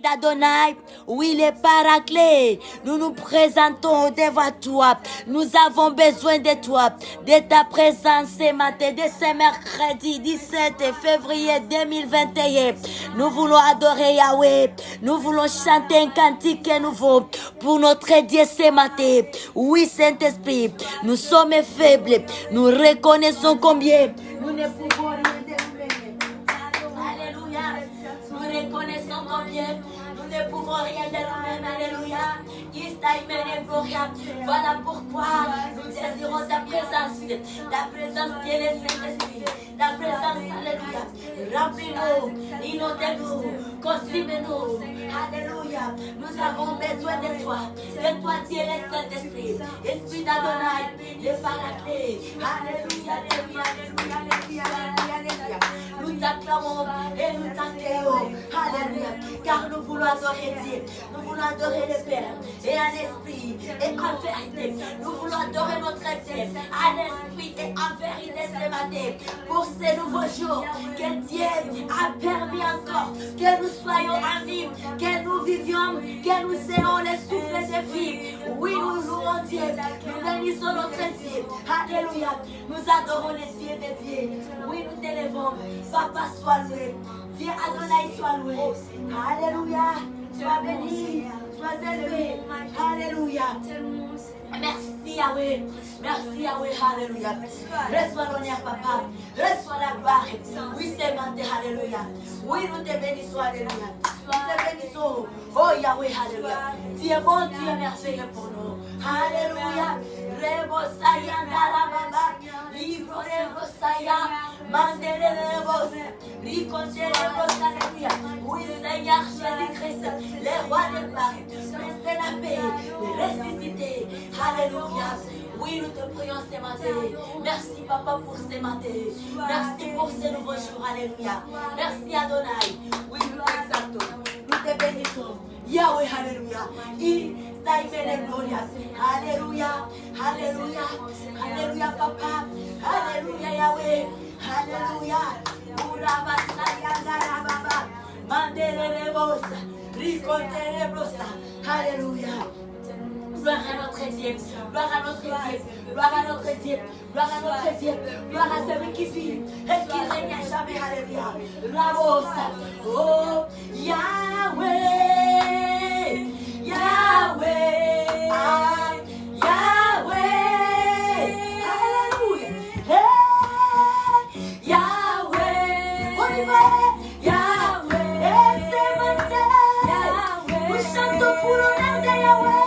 d'Adonai, oui, les paraclés, nous nous présentons devant toi. Nous avons besoin de toi, de ta présence ce matin, de ce mercredi 17 février 2021. Nous voulons adorer Yahweh. Nous voulons chanter un cantique nouveau pour notre Dieu ce matin. Oui, Saint-Esprit, nous sommes faibles. Nous reconnaissons combien nous ne pouvons rien de nous-mêmes. Alléluia. Nous reconnaissons combien nous ne pouvons rien de nous-mêmes. Alléluia. Voilà pourquoi nous désirons ta présence qui est le Saint-Esprit. Ta présence, alléluia. Remplis-nous, inonde-nous, consume-nous. Alléluia. Nous avons besoin de toi. De toi, Dieu, le Saint-Esprit. Esprit d'Adonai, le paraclet. Alléluia, alléluia, alléluia, alléluia, alléluia. Nous t'acclamons et nous t'accueillons. Alléluia. Car nous voulons adorer Dieu. Nous voulons adorer le Père. Et en esprit et en vérité. Nous voulons adorer notre Dieu. En esprit et en vérité ce matin. Pour ces nouveaux jours que Dieu a permis encore que nous soyons en vie, que nous vivions, que nous ayons le souffle de vie. Oui, nous louons Dieu. Nous bénissons notre Dieu. Alléluia. Nous adorons les dieux des dieux. Oui, nous t'élevons. Papa, sois loué. Dieu Adonai, sois loué. Alléluia. Sois béni. Sois élevé. Alléluia. Merci Yahweh. Merci Yahweh. Alléluia. Reçois l'honneur, papa. Reçois la gloire. Oui, c'est matin. Alléluia. Oui, nous te bénissons. Alléluia. Nous te bénissons. Oh Yahweh. Alléluia. Tu es bon, tu es merveilleux pour nous. Alléluia. Rebosaya Darababa. Libro Rebosaya. Mandele Rebos. Ricoche Rebos. Alléluia. Oui, Seigneur Jésus-Christ. Le roi de gloire. Reste la paix. Ressuscité. Alléluia. Oui, nous te prions ce matin. Merci, Papa, pour ce matin. Merci pour ce nouveau jour. Alléluia. Merci, Adonai. Oui, nous t'exaltons. Nous te bénissons. Yahweh, Alléluia. Il t'a aimé gloria. Alléluia. Alléluia. Alléluia, Papa. Alléluia, Yahweh. Alléluia. Urabasaya Garababa. Mandele Rebosa. Ricote Rebosa. Alléluia. Gloire à notre Dieu, gloire à notre Dieu, gloire à notre Dieu, gloire à notre Dieu, gloire à celui qui vit et qui règne à jamais. Alléluia. Rabosa. Oh, Yahweh, Yahweh, Yahweh. Alléluia. Hey, Yahweh. On y va. Yahweh. Et c'est maintenant. Nous chantons pour l'honneur de Yahweh.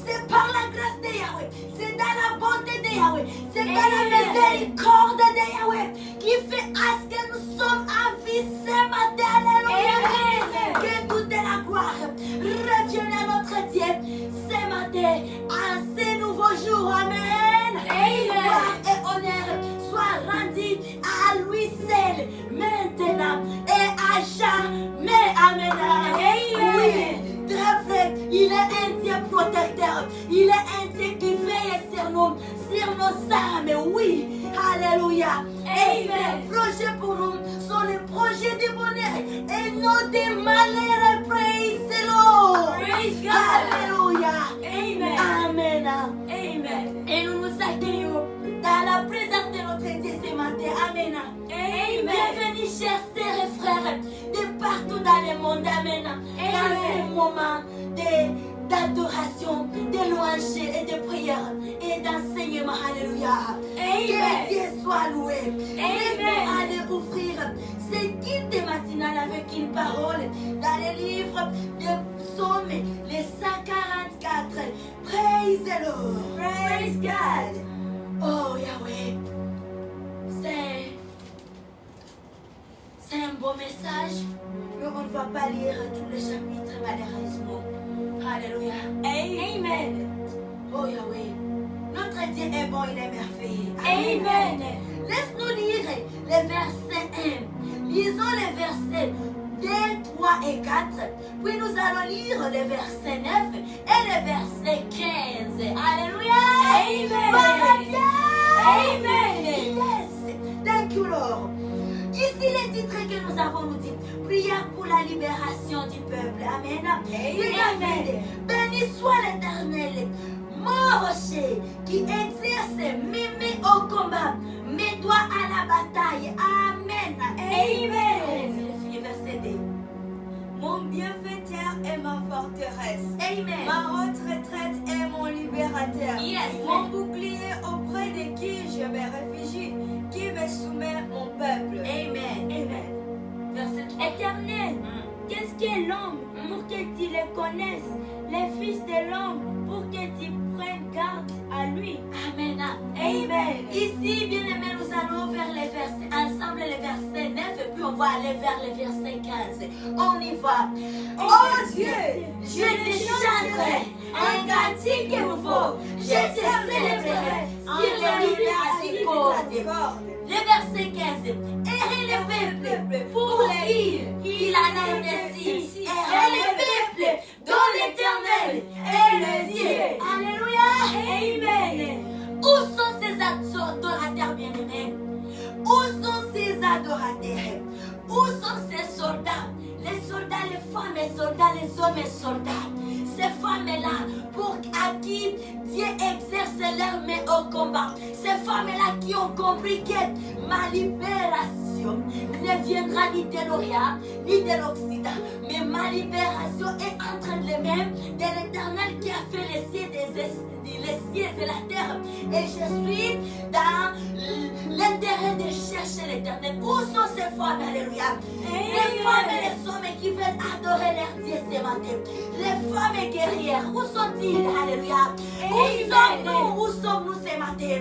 C'est par la grâce de Yahweh, c'est dans la bonté de Yahweh, c'est dans la miséricorde de Yahweh qui fait à ce que nous sommes en vie ce matin. Alléluia. Que toute la gloire revienne à notre Dieu ce matin, à ce nouveau jour. Amen. Amen. ravir nos âmes, oui. Alléluia. Et ces projets pour nous sont les projets de bonheur et non des malheurs. Praise the Lord. Praise God. Alléluia. Amen. Amen. Amen. Et nous nous accueillons dans la présence de notre Dieu ce matin. Amen. Amen. Bienvenue, chers sœurs et frères, de partout dans le monde. Amen. Dans ce moment d'adoration, de louange et de prière et d'enseignement. Alléluia. Que Dieu soit loué. Laisse-nous aller ouvrir ce guide matinal avec une parole dans le livre de Psaume, les 144. Praise the Lord. Praise God. Oh Yahweh, c'est un beau message, mais on ne va pas lire tous les chapitres malheureusement. Alléluia. Amen. Oh Yahweh, notre Dieu est bon, il est merveilleux. Amen. Laisse-nous lire les versets 1. Lisons les versets 2, 3 et 4. Puis nous allons lire les versets 9 et les versets 15. Alléluia. Amen. Amen. Yes. Thank you, Lord. Ici, les titres que nous avons nous dit, prière pour la libération du peuple. Amen. Amen. Béni soit l'Éternel, mon rocher, qui exerce mes mains au combat, mes doigts à la bataille. Amen. Amen. Verset 2. Mon bienfaiteur est ma forteresse. Amen. Ma haute retraite est mon libérateur. Yes. Mon bouclier auprès de qui je me réfugie, qui me soumet mon peuple. Amen. Amen. Verset 3. Éternel, qu'est-ce qu'est l'homme pour que tu le connaisses, les fils de l'homme pour que tu prennes garde à lui. Amen. Amen. Ici, bien aimé, nous allons vers les versets, ensemble les versets 9 et puis on va aller vers les versets 15. On y va. Oh Dieu, je te chanterai un cantique nouveau. Je te célébrerai sur les lignes à tes cordes. Le verset 15. Errez le peuple pour qui il en a décidé. Errez le peuple dont l'Éternel est le Dieu. Alléluia. Amen. Où sont ces adorateurs bien-aimés? Où sont ces adorateurs? Où sont ces soldats? Les soldats, les femmes et soldats, les hommes et soldats. Ces femmes-là, pour à qui Dieu exerce leurs mains au combat. Ces femmes-là qui ont compris que ma libération ne viendra ni de l'Orient, ni de l'Occident. Mais ma libération est entre les mains de l'Éternel qui a fait les cieux et la terre. Et je suis dans l'intérêt de chercher l'Éternel. Où sont ces femmes? Alléluia. Les femmes et les hommes qui veulent adorer leur Dieu ce matin. Les femmes guerrières, où sont-ils? Alléluia. Où sommes-nous ce matin?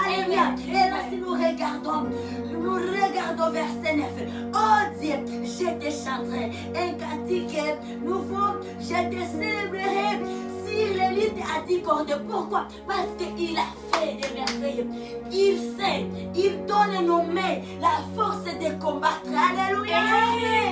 Alléluia. Et là, si nous regardons verset 9. Oh Dieu, je te chanterai un cantique nouveau. Je te célébrerai sur les lignes à 10 cordes. Pourquoi? Parce qu'il a fait des merveilles. Il sait, il donne nos mains la force de combattre. Alléluia.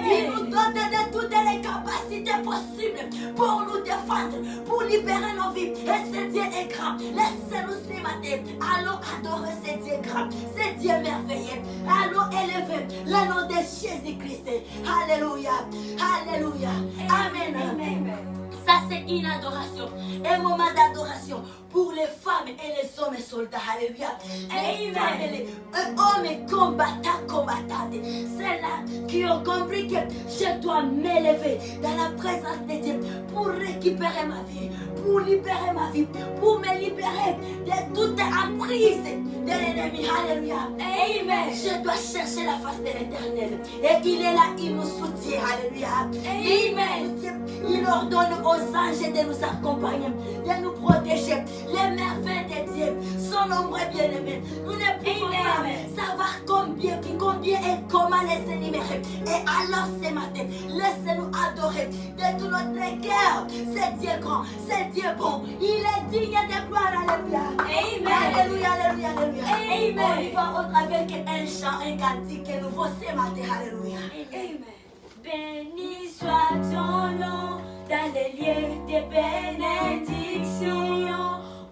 Il nous donne de toutes les capacités possibles pour nous défendre, pour libérer nos vies. Et ce Dieu est grand. Laissez-nous ce matin. Allons adorer ce Dieu grand, ce Dieu merveilleux. Allons élever le nom de Jésus-Christ. Alléluia. Alléluia. Amen. Amen. Ça, c'est une adoration, un moment d'adoration pour les femmes et les hommes soldats. Alléluia. Les femmes et les hommes combattantes. Celles-là qui ont compris que je dois m'élever dans la présence de Dieu pour récupérer ma vie, pour libérer ma vie, pour me libérer de toute emprise de l'ennemi. Alléluia. Amen. Je dois chercher la face de l'Éternel. Et il est là, il nous soutient. Alléluia. Amen. Il ordonne aux anges de nous accompagner, de nous protéger. Les merveilles de Dieu sont nombreux, bien-aimés. Nous ne pouvons pas savoir combien et comment les énumérer. Et alors ce matin, laissez-nous adorer de tout notre cœur. C'est Dieu grand, c'est Dieu bon. Il est digne de gloire. Alléluia. Amen. Alléluia, alléluia, alléluia. Amen. On y va avec un chant, un cantique nouveau ce matin. Alléluia. Amen. Béni soit ton nom dans les lieux de bénédiction,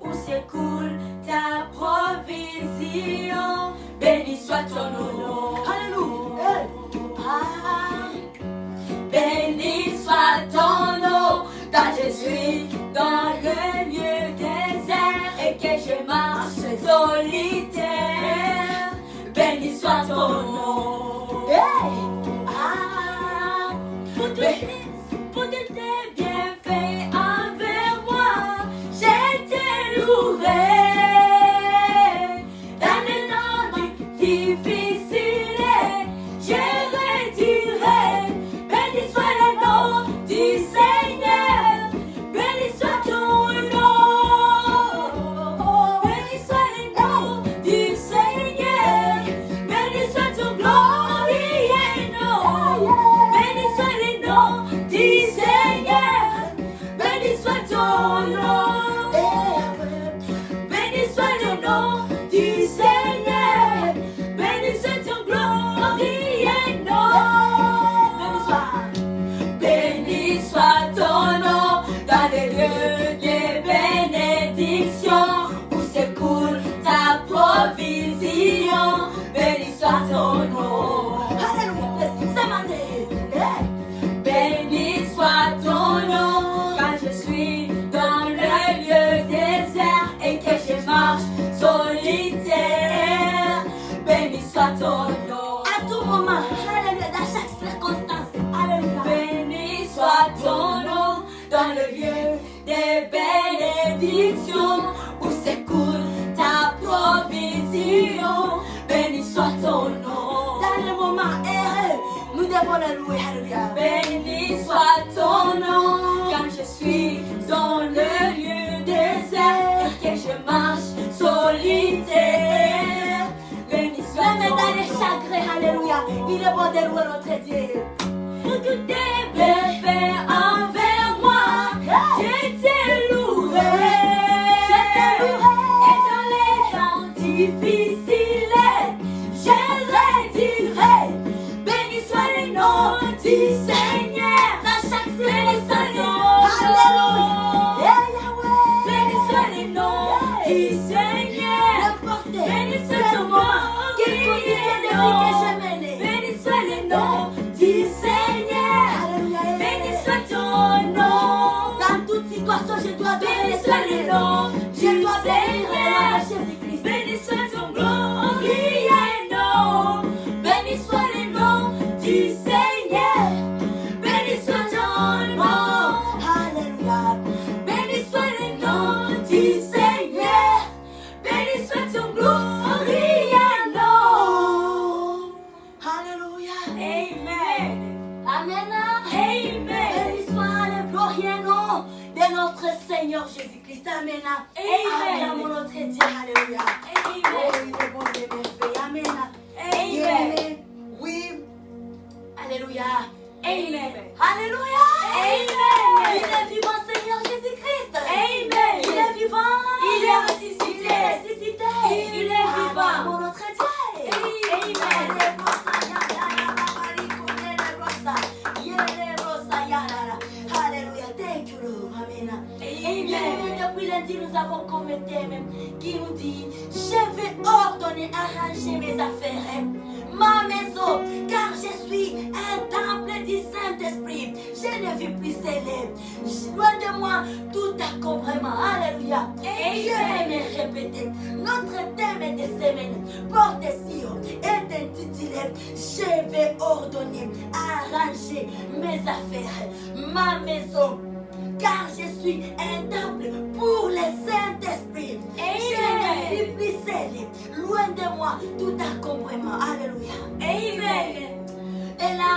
où s'écoule ta provision. Béni soit ton nom. Alléluia. Ah, béni soit ton nom, car je suis dans le lieu désert et que je marche solitaire. Béni soit ton nom. Ah, pour tous tes bienfaits envers moi, je te louerai. Dans les temps difficiles, je redirai. Béni soit le nom du Seigneur. Béni soit ton nom. Béni soit le nom du Seigneur. Béni soit ton glorieux nom. Béni soit le nom du Seigneur. Béni soit ton nom. Béni soit le nom du Seigneur. Béni soit ton glorieux nom. Béni soit ton nom dans les lieux des bénédictions où s'écoule ta provision. Béni soit ton nom. Alléluia. C'est ma nez. Béni soit ton nom quand je suis dans le lieu désert et que je marche solitaire. Béni soit ton nom. À tout moment, alléluia, dans chaque circonstance, alléluia. Béni soit ton nom dans le lieu des bénédictions où s'écoule ta provision. Béni soit ton nom. Dans les moments heureux, nous devons le louer, alléluia. Béni soit ton nom quand je suis dans le lieu désert et que je marche solitaire. Béni soit Même ton dans les nom. chagrins, alléluia, il est bon de louer notre Dieu. Pour tous tes bienfaits envers moi, je te louerai. Et dans les temps difficiles, je redirai. Béni soit le nom du Seigneur. Dans chaque Béni soit le circonstance, nom. alléluia. Eh, Yahweh. Béni soit le nom du Seigneur. N'importe Béni soit ton nom. quelle condition de vie que j'ai menée. Béni soit le nom du Seigneur. Alléluia. Béni soit ton nom. Dans toute situation, je dois donner Béni soit le nom Je du dois bénir Seigneur. Jésus-Christ. Béni soit ton glorieux nom. Béni soit le nom du Seigneur. Béni soit ton nom. Alléluia. Béni soit le nom du Seigneur. Béni soit ton glorieux nom. Alléluia. Amen. Amen. Amen. Béni soit le glorieux nom de notre Seigneur Jésus-Christ. Amen. Amen. Acclamons notre Dieu. Alléluia. Oh, Amen. il est bon de merveilles. Amen. Amen. Oui. Alléluia. Amen. Alléluia. Amen. Il est vivant, Seigneur Jésus-Christ. Amen. Il est vivant. Il est ressuscité. Il est ressuscité. Il est vivant. Acclamons notre Dieu. Amen. Alléluia. Thank you, Lord. Amen. Amen. Bien, depuis lundi, nous avons comme thème qui nous dit: je vais ordonner, arranger mes affaires, ma maison, car je suis un temple du Saint-Esprit. Je ne vis plus célèbre. Loin de moi tout accomplissement. Alléluia. Et je vais me répéter. Notre thème de semaine porte sur est intitulé: je vais ordonner, arranger mes affaires, ma maison, car je suis un temple pour le Saint-Esprit. Je ne vis plus célèbre. Loin de moi tout accomplissement. Alléluia. Amen. Et là,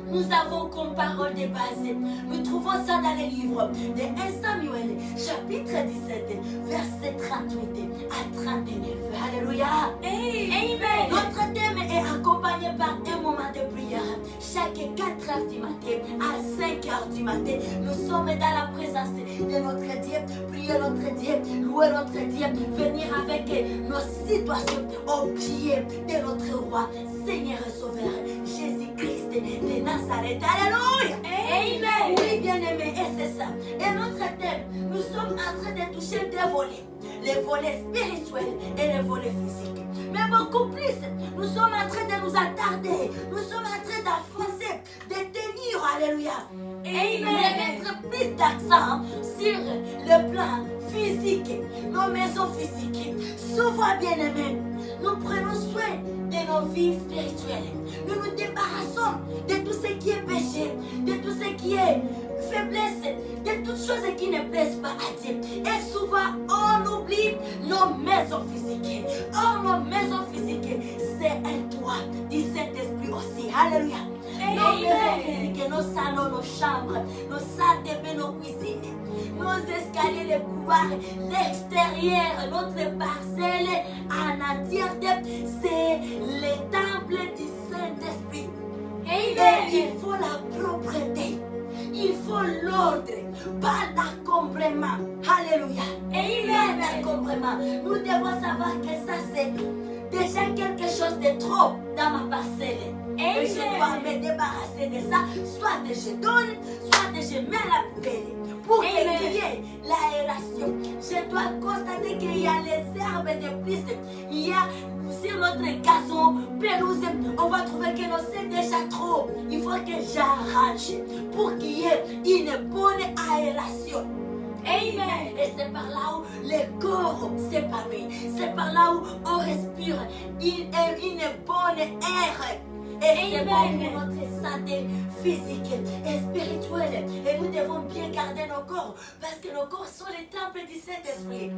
nous avons comme parole de base, nous trouvons ça dans les livres de 1 Samuel, chapitre 17, verset 38 à 39. Alléluia. Amen. Notre thème est accompagné par un moment de prière. Chaque 4 heures du matin à 5 heures du matin, nous sommes dans la présence de notre Dieu, prier notre Dieu, louer notre Dieu, venir avec nos situations au pied de notre roi, Seigneur et Sauveur, Jésus-Christ de Nazareth. Alléluia. Amen. Oui, bien-aimés, et c'est ça. Et notre thème, nous sommes en train de toucher deux volets. les volets spirituels et les volets physiques. Mais beaucoup plus, nous sommes en train de nous attarder, nous sommes en train d'avancer, de tenir, alléluia. Et il va mettre plus d'accent sur le plan physique, nos maisons physiques. Souvent, bien-aimés, nous prenons soin de nos vies spirituelles. Nous nous débarrassons de tout ce qui est péché, de tout ce qui est faiblesse, de toutes choses qui ne plaisent pas à Dieu. Et souvent, on oublie nos maisons physiques. Oh, nos maisons physiques, c'est un toit du Saint-Esprit aussi. Alléluia. Nos maisons physiques, nos salons, nos chambres, nos salles de bain, nos cuisines, nos escaliers, les couloirs, l'extérieur, notre parcelle en entièreté, c'est le temple du Saint-Esprit. Et il faut la propreté. Il faut l'ordre, pas d'encombrement. Alléluia. Et pas d'encombrement. Nous devons savoir que ça c'est déjà quelque chose de trop dans ma parcelle. Et je dois me débarrasser de ça. Soit je donne, soit je mets à la poubelle. Pour qu'il y ait l'aération. Je dois constater qu'il y a les herbes de plus. Il y a sur notre gazon, pelouse, on va trouver que nous c'est déjà trop. Il faut que j'arrange pour qu'il y ait une bonne aération. Amen. Et c'est par là où le corps s'épanouit. C'est par là où on respire une bonne air. Et c'est bon pour notre santé physique et spirituelle. Et nous devons bien garder nos corps. Parce que nos corps sont les temples du Saint-Esprit.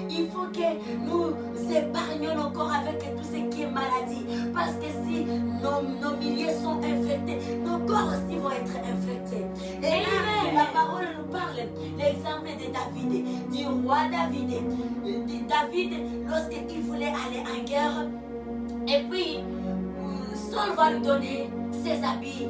Il faut que nous épargnions nos corps avec tout ce qui est maladie. Parce que si nos milieux sont infectés, nos corps aussi vont être infectés. Et là, la parole nous parle. L'exemple de David, du roi David. David, lorsqu'il voulait aller en guerre, et puis Saul va lui donner ses habits.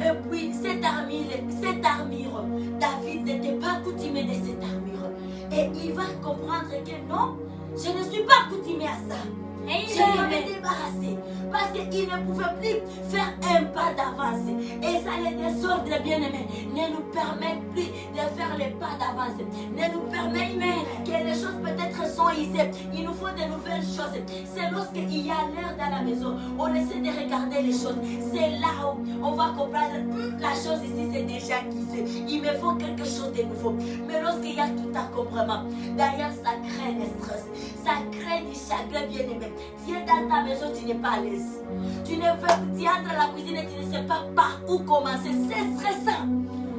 Et puis cette armure, David n'était pas coutumé de cette armure. Et il va comprendre que non, je ne suis pas coutumé à ça. Et je dois me débarrasser. Parce qu'il ne pouvait plus faire un pas d'avance. Et ça, les désordres, bien-aimés, ne nous permettent plus de faire les pas d'avance. Ne nous permettent plus que les choses peut-être sont ici. Il nous faut de nouvelles choses. C'est lorsqu'il y a l'air dans la maison, on essaie de regarder les choses. C'est là où on va comprendre, la chose ici, c'est déjà quitté. Il me faut quelque chose de nouveau. Mais lorsqu'il y a tout encombrement, d'ailleurs, ça crée le stress. Ça crée du chagrin, bien-aimé. Tu es dans ta maison, tu n'es pas à l'aise. Tu entres à la cuisine et tu ne sais pas par où commencer. C'est stressant.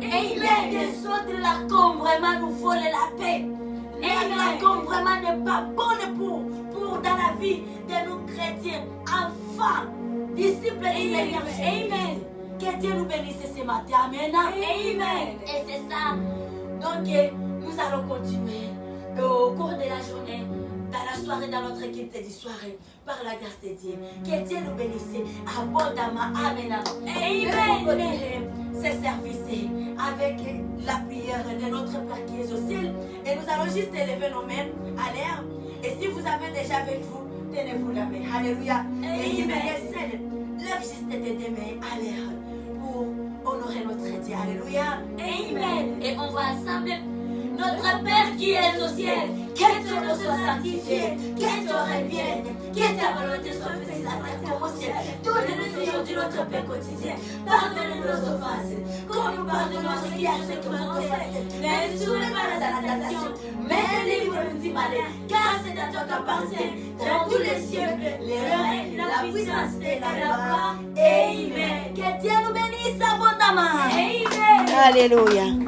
Et il est des autres, l'encombrement nous vole la paix. Et l'encombrement n'est pas bon pour dans la vie de nos chrétiens, enfants, disciples du Seigneur. Amen. Que Dieu nous bénisse ce matin. Amen. Amen. Et c'est ça. Donc, nous allons continuer au cours de la journée. Dans la soirée, dans notre équipe de soirée, par la grâce de Dieu. Que Dieu nous bénisse abondamment. Amen. Amen. Ce service avec la prière de notre Père qui est au ciel. Et nous allons juste élever nos mains à l'air. Et si vous avez déjà avec vous, tenez-vous la main. Alléluia. Et si vous êtes seul, lève juste tes deux mains à l'air pour honorer notre Dieu. Alléluia. Amen. Et on va ensemble. Notre Père qui est au ciel, que ton nom soit sanctifié, que ton règne vienne, que ta volonté soit faite à la terre comme au ciel. Donne-nous aujourd'hui notre pain quotidien. Pardonne-nous nos offenses, comme nous pardonnons à ceux qui nous offensent. Ne nous soumets pas à la tentation, mais délivre-nous du mal, car c'est à toi qu'appartient dans tous les cieux, les règnes, la puissance et la gloire. Amen. Que Dieu nous bénisse abondamment. Amen. Alléluia.